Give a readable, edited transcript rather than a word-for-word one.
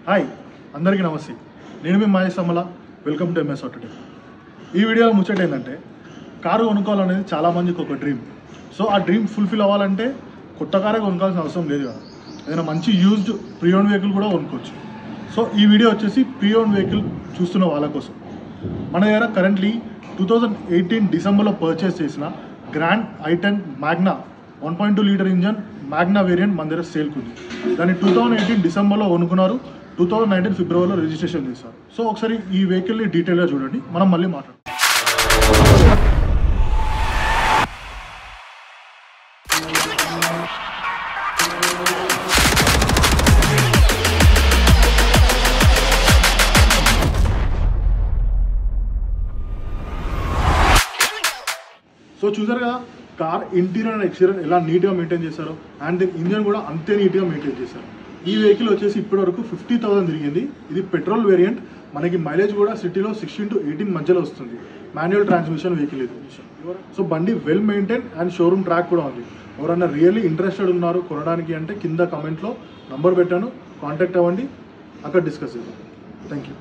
Hi అందరికీ నమస్తే. నేను మీ Mahesh Amala. Welcome to MS auto tech. ఈ వీడియోలో ముచ్చట ఏంటంటే, కారు కొనుక్కోవాలనేది చాలామందికి ఒక డ్రీమ్. సో ఆ డ్రీమ్ ఫుల్ఫిల్ అవ్వాలంటే కొత్త కారే కొనుక్కోవాల్సిన అవసరం లేదు కదా, ఏదైనా మంచి యూజ్డ్ ప్రీ ఓన్ వెహికల్ కూడా కొనుక్కోవచ్చు. సో ఈ వీడియో వచ్చేసి ప్రీ ఓన్ వెహికల్ చూస్తున్న వాళ్ళ కోసం. మన దగ్గర కరెంట్లీ 2018 డిసెంబర్లో పర్చేస్ చేసిన grand i10 Magna 1.2 litre engine Magna variant మన దగ్గర సేల్కి ఉంది. దాన్ని 2018 డిసెంబర్లో కొనుక్కున్నారు, 2019 ఫిబ్రవరిలో రిజిస్ట్రేషన్ చేశారు. సో ఒకసారి ఈ వెహికల్ని డీటెయిల్గా చూడండి, మనం మళ్ళీ మాట్లాడదాం. సో చూసారు కదా, కార్ ఇంటీరియర్ అండ్ ఎక్స్టీరియర్ ఎలా నీట్గా మెయింటైన్ చేశారు, అండ్ దీని ఇంజన్ కూడా అంతే నీట్గా మెయింటైన్ చేశారు. ఈ వెహికల్ వచ్చేసి ఇప్పటివరకు 50,000 తిరిగింది. ఇది పెట్రోల్ వేరియంట్. మనకి మైలేజ్ కూడా సిటీలో 16 to 18 మధ్యలో వస్తుంది. మాన్యువల్ ట్రాన్స్మిషన్ వెహికల్ ఇది. సో బండి well maintain and showroom track కూడా ఉంది. ఎవరన్నా రియల్లీ ఇంట్రెస్టెడ్ ఉన్నారు కొనడానికి అంటే కింద కమెంట్లో నంబర్ పెట్టాను, కాంటాక్ట్ అవ్వండి, అక్కడ డిస్కస్ చేద్దాం. Thank you.